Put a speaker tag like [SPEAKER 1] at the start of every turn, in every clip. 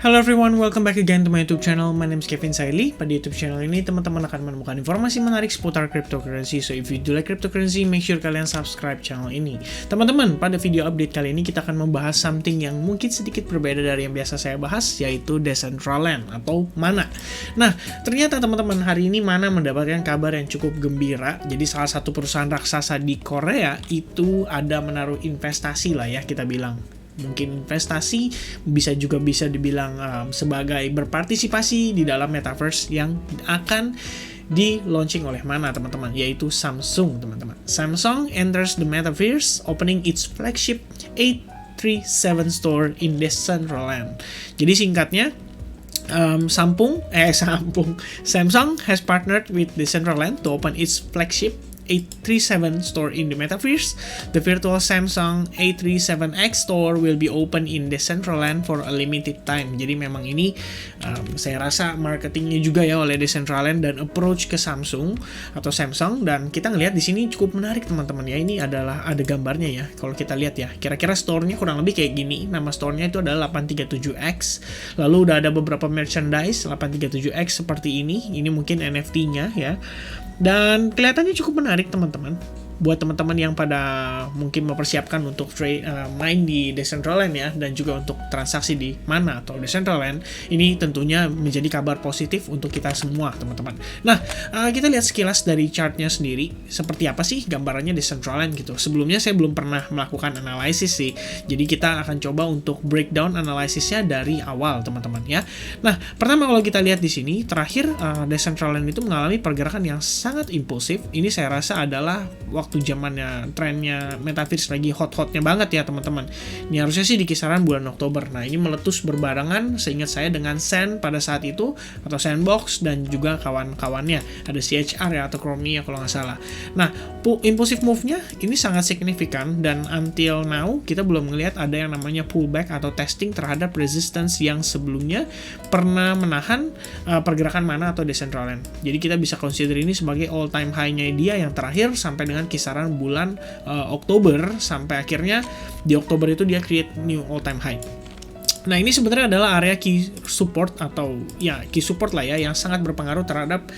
[SPEAKER 1] Hello everyone, welcome back again to my YouTube channel. My name is Kevin Saili. Pada YouTube channel ini, teman-teman akan menemukan informasi menarik seputar cryptocurrency. So if you do like cryptocurrency, make sure kalian subscribe channel ini. Teman-teman, pada video update kali ini kita akan membahas something yang mungkin sedikit berbeda dari yang biasa saya bahas, yaitu Decentraland atau Mana. Nah, ternyata teman-teman, hari ini Mana mendapatkan kabar yang cukup gembira. Jadi salah satu perusahaan raksasa di Korea itu ada menaruh investasi lah ya, kita bilang. Mungkin investasi, bisa dibilang sebagai berpartisipasi di dalam metaverse yang akan di launching oleh Mana, teman-teman, yaitu Samsung, teman-teman. Samsung enters the metaverse, opening its flagship 837 store in Decentraland. Jadi singkatnya, Samsung has partnered with Decentraland to open its flagship 837 store in the metaverse. The virtual Samsung A37X store will be open in Decentraland for a limited time. Jadi memang ini saya rasa marketingnya juga ya oleh Decentraland dan approach ke Samsung atau Samsung, dan kita ngelihat di sini cukup menarik, teman-teman ya. Ini adalah ada gambarnya ya. Kalau kita lihat ya, kira-kira store-nya kurang lebih kayak gini. Nama store-nya itu adalah 837X. Lalu udah ada beberapa merchandise 837X seperti ini. Ini mungkin NFT-nya ya. Dan kelihatannya cukup menarik, teman-teman. Buat teman-teman yang pada mungkin mempersiapkan untuk main di Decentraland ya, dan juga untuk transaksi di Mana atau Decentraland, ini tentunya menjadi kabar positif untuk kita semua, teman-teman. Nah, kita lihat sekilas dari chartnya sendiri, seperti apa sih gambarannya Decentraland gitu. Sebelumnya saya belum pernah melakukan analisis sih, jadi kita akan coba untuk breakdown analisisnya dari awal, teman-teman ya. Nah, pertama kalau kita lihat di sini, terakhir Decentraland itu mengalami pergerakan yang sangat impulsif. Ini saya rasa adalah waktu zamannya trennya metaverse lagi hot-hotnya banget ya, teman-teman. Ini harusnya sih di kisaran bulan Oktober. Nah, ini meletus berbarengan seingat saya dengan Sand pada saat itu, atau Sandbox, dan juga kawan-kawannya. Ada CHR ya, atau Chromia kalau nggak salah. Nah, impulsive move-nya ini sangat signifikan, dan until now kita belum melihat ada yang namanya pullback atau testing terhadap resistance yang sebelumnya pernah menahan pergerakan Mana atau Decentraland. Jadi kita bisa consider ini sebagai all time high-nya dia yang terakhir sampai dengan kisaran bulan Oktober, sampai akhirnya di Oktober itu dia create new all time high. Nah, ini sebenarnya adalah area key support atau ya key support lah ya, yang sangat berpengaruh terhadap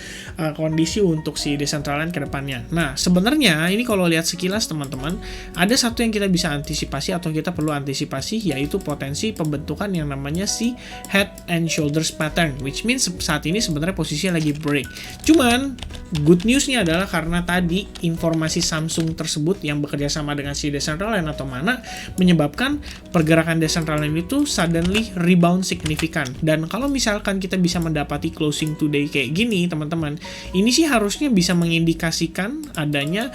[SPEAKER 1] kondisi untuk si Decentraland ke depannya. Nah, sebenarnya ini kalau lihat sekilas, teman-teman, ada satu yang kita bisa antisipasi atau kita perlu antisipasi, yaitu potensi pembentukan yang namanya si head and shoulders pattern, which means saat ini sebenarnya posisinya lagi break. Cuman good newsnya adalah karena tadi informasi Samsung tersebut yang bekerja sama dengan si Decentraland atau Mana menyebabkan pergerakan Decentraland itu suddenly rebound signifikan. Dan kalau misalkan kita bisa mendapati closing today kayak gini, teman-teman, ini sih harusnya bisa mengindikasikan adanya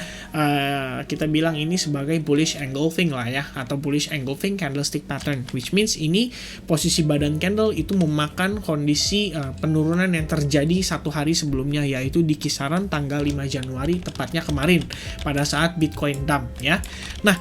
[SPEAKER 1] kita bilang ini sebagai bullish engulfing lah ya, atau bullish engulfing candlestick pattern, which means ini posisi badan candle itu memakan kondisi penurunan yang terjadi satu hari sebelumnya, yaitu di kisaran tanggal 5 Januari tepatnya kemarin pada saat Bitcoin dump ya. Nah,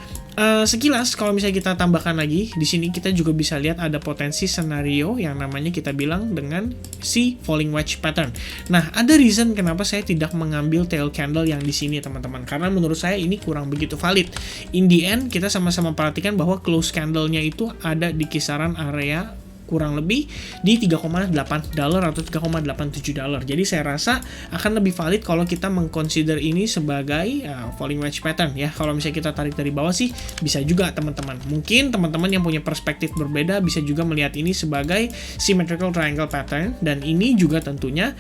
[SPEAKER 1] sekilas kalau misalnya kita tambahkan lagi di sini, kita juga bisa lihat ada potensi senario yang namanya kita bilang dengan si falling wedge pattern. Nah, ada reason kenapa saya tidak mengambil tail candle yang di sini, teman-teman, karena menurut saya ini kurang begitu valid. In the end, kita sama-sama perhatikan bahwa close candle-nya itu ada di kisaran area kurang lebih di $3.8 atau $3.87. Jadi saya rasa akan lebih valid kalau kita mengconsider ini sebagai falling wedge pattern ya. Kalau misalnya kita tarik dari bawah sih bisa juga, teman-teman. Mungkin teman-teman yang punya perspektif berbeda bisa juga melihat ini sebagai symmetrical triangle pattern, dan ini juga tentunya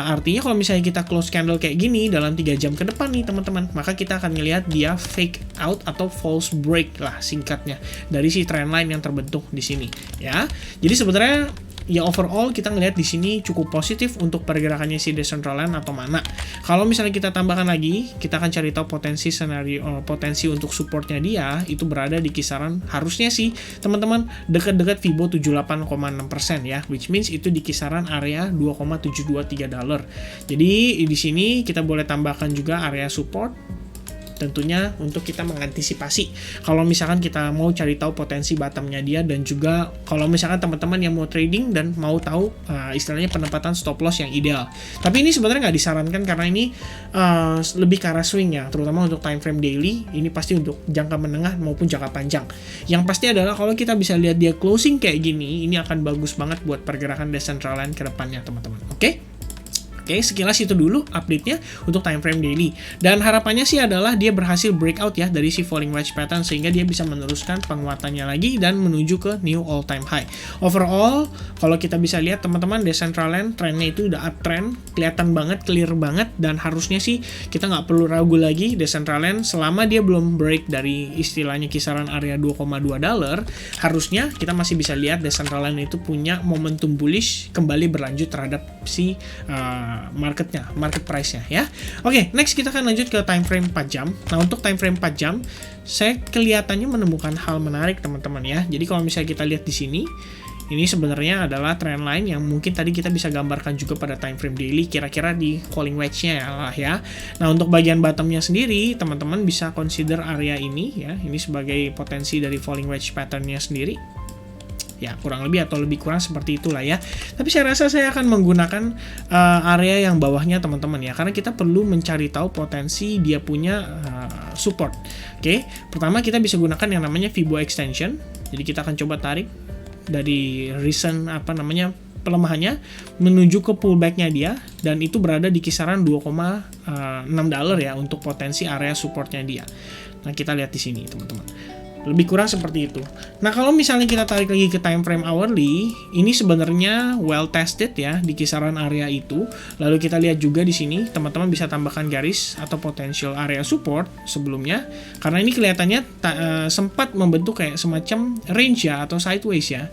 [SPEAKER 1] artinya kalau misalnya kita close candle kayak gini dalam 3 jam ke depan nih, teman-teman, maka kita akan melihat dia fake out atau false break lah singkatnya dari si trendline yang terbentuk di sini ya. Jadi sebenarnya ya overall kita ngelihat di sini cukup positif untuk pergerakannya si Decentraland atau Mana. Kalau misalnya kita tambahkan lagi, kita akan cari tahu potensi untuk supportnya dia itu berada di kisaran, harusnya sih teman-teman dekat-dekat Fibo 78,6% ya, which means itu di kisaran area $2.723. Jadi di sini kita boleh tambahkan juga area support tentunya untuk kita mengantisipasi kalau misalkan kita mau cari tahu potensi bottomnya dia, dan juga kalau misalkan teman-teman yang mau trading dan mau tahu istilahnya penempatan stop loss yang ideal. Tapi ini sebenarnya nggak disarankan karena ini lebih ke arah swing ya, terutama untuk time frame daily. Ini pasti untuk jangka menengah maupun jangka panjang. Yang pasti adalah kalau kita bisa lihat dia closing kayak gini, ini akan bagus banget buat pergerakan Decentraland ke depannya teman-teman. Oke, sekilas itu dulu update-nya untuk time frame daily. Dan harapannya sih adalah dia berhasil breakout ya dari si falling wedge pattern, sehingga dia bisa meneruskan penguatannya lagi dan menuju ke new all time high. Overall, kalau kita bisa lihat teman-teman, Decentraland trennya itu udah uptrend, kelihatan banget, clear banget, dan harusnya sih kita nggak perlu ragu lagi Decentraland selama dia belum break dari istilahnya kisaran area $2,2, harusnya kita masih bisa lihat Decentraland itu punya momentum bullish kembali berlanjut terhadap si market price-nya ya. Oke, next kita akan lanjut ke time frame 4 jam. Nah, untuk time frame 4 jam, saya kelihatannya menemukan hal menarik teman-teman ya. Jadi kalau misalnya kita lihat di sini, ini sebenarnya adalah trend line yang mungkin tadi kita bisa gambarkan juga pada time frame daily, kira-kira di falling wedge-nya lah ya. Nah, untuk bagian bottom-nya sendiri, teman-teman bisa consider area ini ya. Ini sebagai potensi dari falling wedge pattern-nya sendiri. Ya, kurang lebih atau lebih kurang seperti itulah ya. Tapi saya rasa saya akan menggunakan area yang bawahnya teman-teman ya, karena kita perlu mencari tahu potensi dia punya support. Oke, pertama kita bisa gunakan yang namanya Fibo extension. Jadi kita akan coba tarik dari recent pelemahannya menuju ke pullback-nya dia, dan itu berada di kisaran $2,6 ya untuk potensi area supportnya dia. Nah, kita lihat di sini teman-teman. Lebih kurang seperti itu. Nah, kalau misalnya kita tarik lagi ke time frame hourly, ini sebenarnya well tested ya di kisaran area itu. Lalu kita lihat juga di sini, teman-teman bisa tambahkan garis atau potential area support sebelumnya, karena ini kelihatannya sempat membentuk kayak semacam range ya atau sideways ya.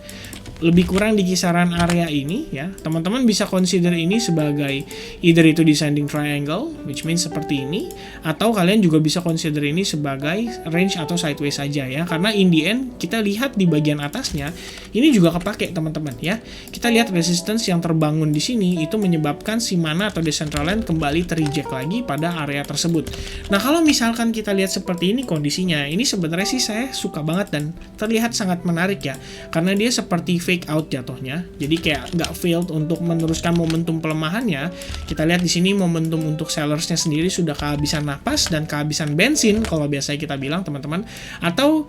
[SPEAKER 1] Lebih kurang di kisaran area ini ya. Teman-teman bisa consider ini sebagai either itu descending triangle, which means seperti ini, atau kalian juga bisa consider ini sebagai range atau sideways saja ya. Karena in the end kita lihat di bagian atasnya ini juga kepake teman-teman ya. Kita lihat resistance yang terbangun di sini itu menyebabkan si mana atau Decentraland kembali terreject lagi pada area tersebut. Nah, kalau misalkan kita lihat seperti ini kondisinya, ini sebenarnya sih saya suka banget dan terlihat sangat menarik ya. Karena dia seperti fake out jatuhnya. Jadi kayak nggak failed untuk meneruskan momentum pelemahannya. Kita lihat di sini momentum untuk sellersnya sendiri sudah kehabisan napas dan kehabisan bensin kalau biasanya kita bilang teman-teman. Atau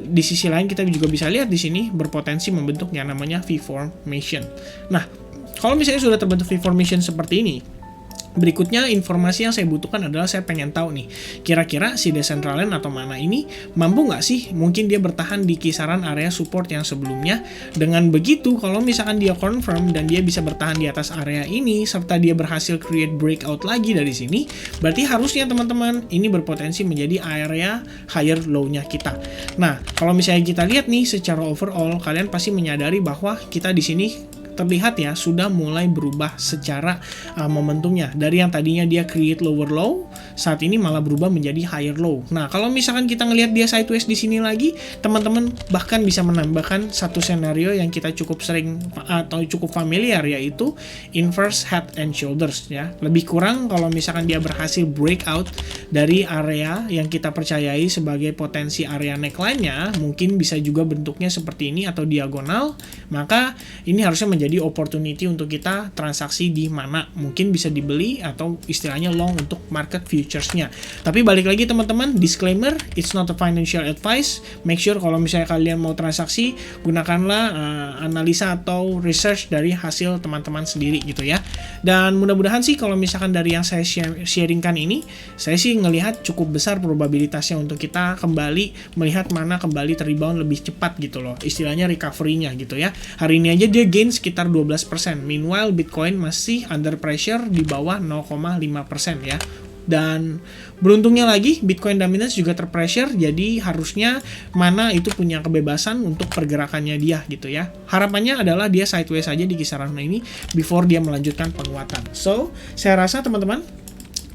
[SPEAKER 1] di sisi lain kita juga bisa lihat di sini berpotensi membentuk yang namanya V-formation. Nah, kalau misalnya sudah terbentuk V-formation seperti ini, berikutnya informasi yang saya butuhkan adalah saya pengen tahu nih, kira-kira si Decentraland atau mana ini mampu nggak sih mungkin dia bertahan di kisaran area support yang sebelumnya. Dengan begitu, kalau misalkan dia confirm dan dia bisa bertahan di atas area ini serta dia berhasil create breakout lagi dari sini, berarti harusnya teman-teman ini berpotensi menjadi area higher low-nya kita. Nah, kalau misalnya kita lihat nih secara overall, kalian pasti menyadari bahwa kita di sini terlihat ya sudah mulai berubah secara momentumnya. Dari yang tadinya dia create lower low, saat ini malah berubah menjadi higher low. Nah, kalau misalkan kita ngelihat dia sideways di sini lagi, teman-teman bahkan bisa menambahkan satu scenario yang kita cukup sering atau cukup familiar, yaitu inverse head and shoulders ya. Lebih kurang kalau misalkan dia berhasil breakout dari area yang kita percayai sebagai potensi area neckline-nya, mungkin bisa juga bentuknya seperti ini atau diagonal, maka ini harusnya menjadi opportunity untuk kita transaksi di mana mungkin bisa dibeli atau istilahnya long untuk market futures-nya. Tapi balik lagi teman-teman, disclaimer, it's not a financial advice. Make sure kalau misalnya kalian mau transaksi, gunakanlah analisa atau research dari hasil teman-teman sendiri gitu ya. Dan mudah-mudahan sih kalau misalkan dari yang saya sharingkan ini, saya sih ngelihat cukup besar probabilitasnya untuk kita kembali melihat mana kembali terrebound lebih cepat gitu loh. Istilahnya recovery-nya gitu ya. Hari ini aja dia gain sekitar 12%. Meanwhile, Bitcoin masih under pressure di bawah 0,5% ya. Dan beruntungnya lagi, Bitcoin dominance juga terpressure, jadi harusnya mana itu punya kebebasan untuk pergerakannya dia gitu ya. Harapannya adalah dia sideways saja di kisaran ini before dia melanjutkan penguatan. So, saya rasa teman-teman,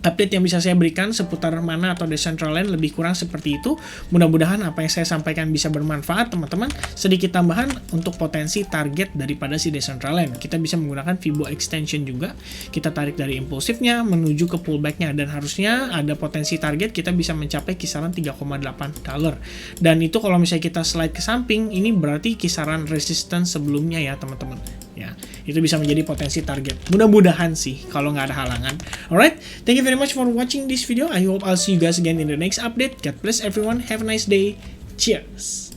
[SPEAKER 1] update yang bisa saya berikan seputar mana atau Decentraland lebih kurang seperti itu. Mudah-mudahan apa yang saya sampaikan bisa bermanfaat teman-teman. Sedikit tambahan untuk potensi target daripada si Decentraland. Kita bisa menggunakan Fibo extension juga. Kita tarik dari impulsifnya menuju ke pullbacknya, dan harusnya ada potensi target kita bisa mencapai kisaran 3,8 dollar. Dan itu kalau misalnya kita slide ke samping, ini berarti kisaran resistance sebelumnya ya teman-teman. Ya, itu bisa menjadi potensi target. Mudah-mudahan sih kalau nggak ada halangan. Alright, thank you very much for watching this video. I hope I'll see you guys again in the next update. God bless everyone. Have a nice day. Cheers.